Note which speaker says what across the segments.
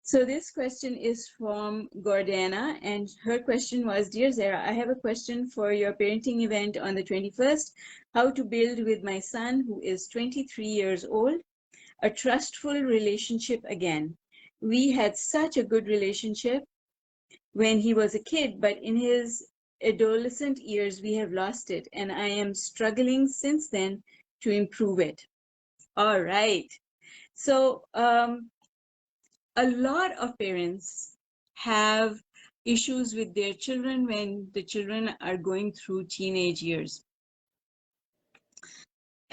Speaker 1: So this question is from Gordana, and her question was, Dear Zehra, I have a question for your parenting event on the 21st, how to build with my son who is 23 years old, a trustful relationship again. We had such a good relationship when he was a kid, but in his adolescent years, we have lost it, and I am struggling since then to improve it. All right. So, a lot of parents have issues with their children when the children are going through teenage years.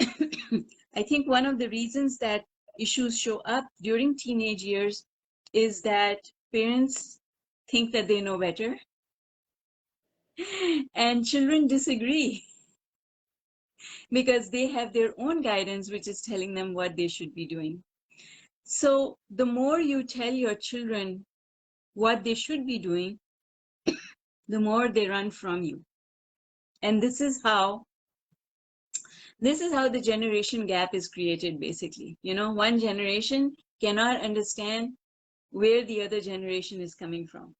Speaker 1: I think one of the reasons that issues show up during teenage years is that parents think that they know better and children disagree because they have their own guidance, which is telling them what they should be doing. So the more you tell your children what they should be doing, the more they run from you. And this is how the generation gap is created, basically. You know, one generation cannot understand where the other generation is coming from.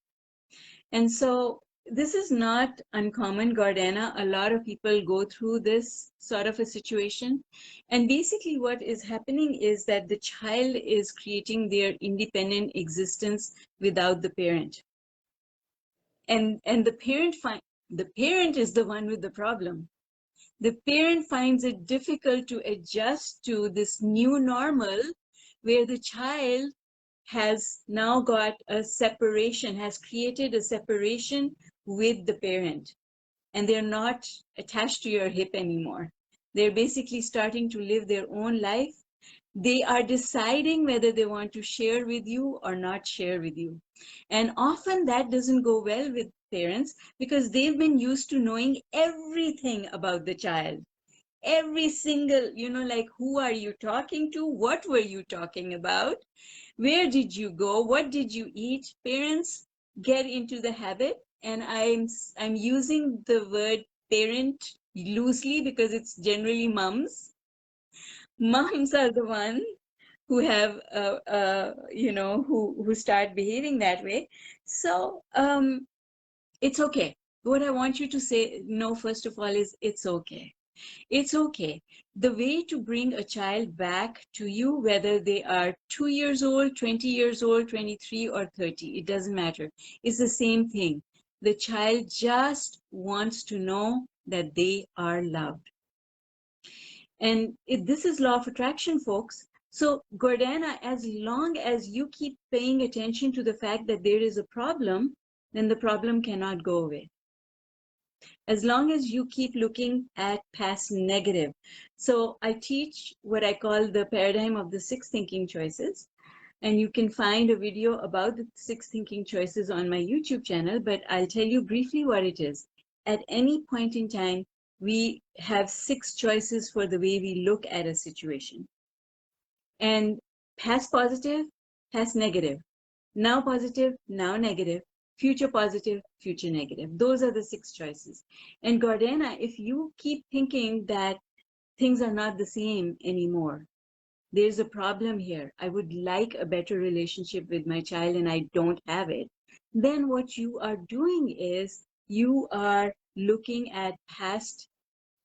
Speaker 1: And so this is not uncommon, Gordana. A lot of people go through this sort of a situation. And basically what is happening is that the child is creating their independent existence without the parent. And the parent is the one with the problem. The parent finds it difficult to adjust to this new normal where the child has now got a separation, has created a separation with the parent. And they're not attached to your hip anymore. They're basically starting to live their own life. They are deciding whether they want to share with you or not share with you. And often that doesn't go well with parents because they've been used to knowing everything about the child. Every single, you know, like, who are you talking to? What were you talking about? Where did you go? What did you eat? Parents get into the habit, and I'm using the word parent loosely because it's generally moms. Moms are the ones who have you know, who start behaving that way. So it's okay. What I want you to say, no, first of all, is it's okay. It's okay. The way to bring a child back to you, whether they are 2 years old, 20 years old, 23 or 30, it doesn't matter. It's the same thing. The child just wants to know that they are loved. And this is law of attraction, folks. So Gordana, as long as you keep paying attention to the fact that there is a problem, then the problem cannot go away. As long as you keep looking at past negative. So I teach what I call the paradigm of the 6 thinking choices. And you can find a video about the 6 thinking choices on my YouTube channel, but I'll tell you briefly what it is. At any point in time, we have 6 choices for the way we look at a situation. And past positive, past negative. Now positive, now negative. Future positive, future negative. Those are the 6 choices. And Gordana, if you keep thinking that things are not the same anymore, there's a problem here, I would like a better relationship with my child and I don't have it, then what you are doing is you are looking at past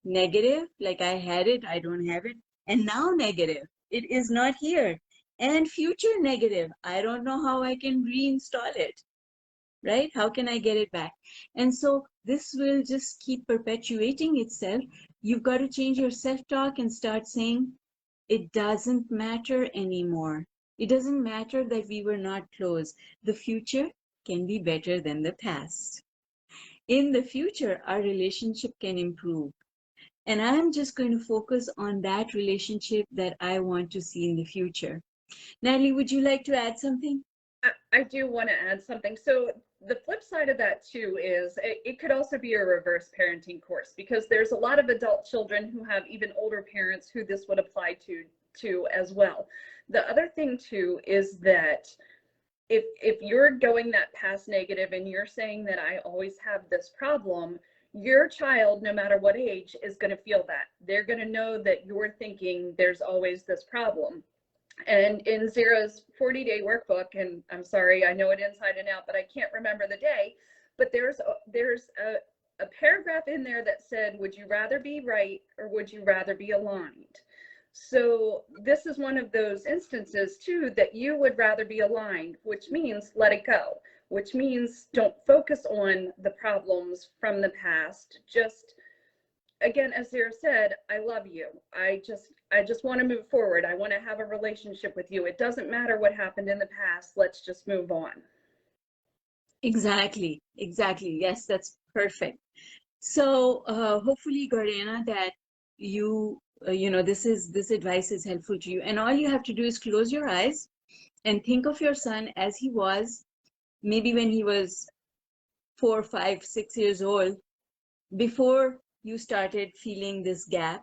Speaker 1: negative, like I had it, I don't have it, and now negative, it is not here, and future negative, I don't know how I can reinstall it, right? How can I get it back? And so this will just keep perpetuating itself. You've got to change your self-talk and start saying, it doesn't matter anymore. It doesn't matter that we were not close. The future can be better than the past. In the future, our relationship can improve. And I'm just going to focus on that relationship that I want to see in the future. Natalie, would you like to add something?
Speaker 2: I do want to add something. So the flip side of that too is it could also be a reverse parenting course, because there's a lot of adult children who have even older parents who this would apply to as well. The other thing too is that if you're going that past negative and you're saying that I always have this problem, your child, no matter what age, is going to feel that. They're going to know that you're thinking there's always this problem. And in Zehra's 40-day workbook, and I'm sorry, I know it inside and out, but I can't remember the day, but there's a paragraph in there that said, would you rather be right or would you rather be aligned? So this is one of those instances too that you would rather be aligned, which means let it go, which means don't focus on the problems from the past. Just, again, as Zehra said, I love you. I just want to move forward. I want to have a relationship with you. It doesn't matter what happened in the past. Let's just move on.
Speaker 1: Exactly. Yes, that's perfect. So hopefully, Gordana, that you this advice is helpful to you. And all you have to do is close your eyes and think of your son as he was, maybe when he was 4, 5, 6 years old, before you started feeling this gap,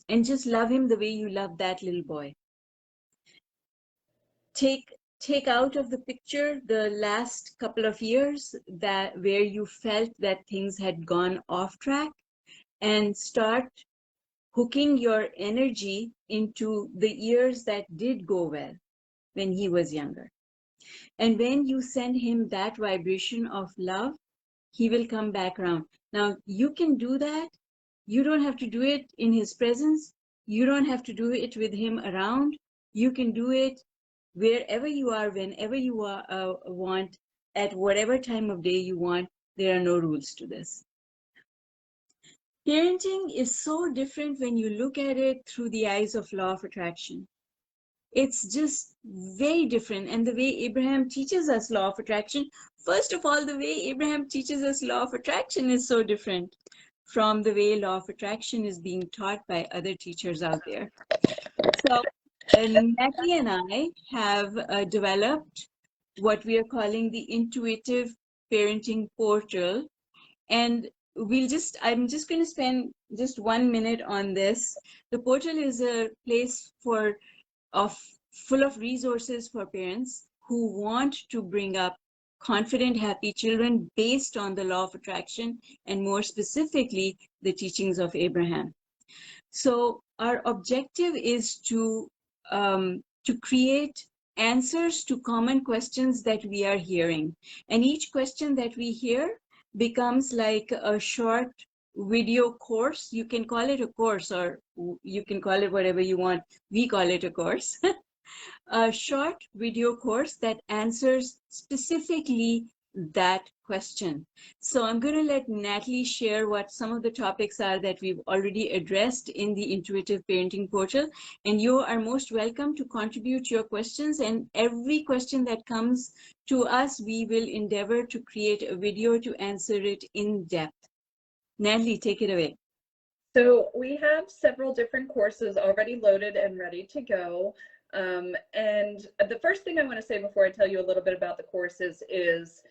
Speaker 1: and just love him the way you love that little boy. Take out of the picture the last couple of years that where you felt that things had gone off track, and start hooking your energy into the years that did go well when he was younger. And when you send him that vibration of love, he will come back around. Now, you can do that. You don't have to do it in his presence. You don't have to do it with him around. You can do it wherever you are, whenever you want, at whatever time of day you want. There are no rules to this. Parenting is so different when you look at it through the eyes of law of attraction. It's just very different. And the way Abraham teaches us law of attraction, first of all, the way Abraham teaches us law of attraction is so different from the way law of attraction is being taught by other teachers out there. So Natalie and I have developed what we are calling the intuitive parenting portal. And I'm just going to spend just 1 minute on this. The portal is a place full of resources for parents who want to bring up confident, happy children based on the law of attraction, and more specifically, the teachings of Abraham. So our objective is to create answers to common questions that we are hearing. And each question that we hear becomes like a short video course. You can call it a course, or you can call it whatever you want. We call it a course. A short video course that answers specifically that question. So I'm going to let Natalie share what some of the topics are that we've already addressed in the Intuitive Parenting Portal. And you are most welcome to contribute your questions. And every question that comes to us, we will endeavor to create a video to answer it in depth. Natalie, take it away.
Speaker 2: So we have several different courses already loaded and ready to go. And the first thing I want to say before I tell you a little bit about the courses is,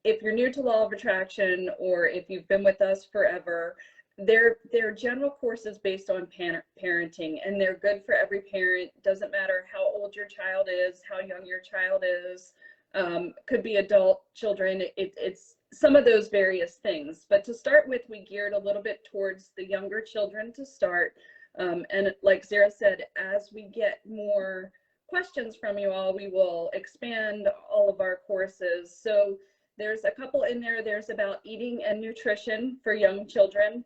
Speaker 2: if you're new to law of attraction, or if you've been with us forever, they're general courses based on parenting, and they're good for every parent. Doesn't matter how old your child is, how young your child is, could be adult children. It's some of those various things. But to start with, we geared a little bit towards the younger children to start. And like Zehra said, as we get more questions from you all, we will expand all of our courses. So there's a couple in there. There's about eating and nutrition for young children.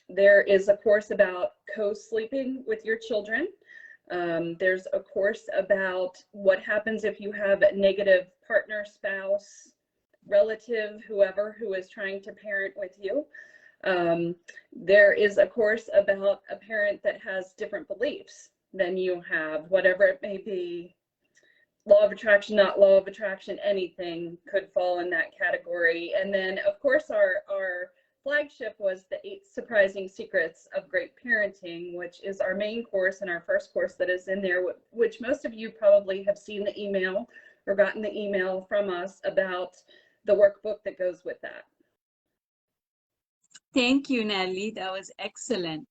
Speaker 2: There is a course about co-sleeping with your children. There's a course about what happens if you have a negative partner, spouse, relative, whoever who is trying to parent with you. There is a course about a parent that has different beliefs than you have, whatever it may be. Law of attraction, not law of attraction, anything could fall in that category. And then, of course, our flagship was the 8 Surprising Secrets of Great Parenting, which is our main course and our first course that is in there, which most of you probably have seen the email or gotten the email from us about the workbook that goes with that.
Speaker 1: Thank you, Natalie. That was excellent.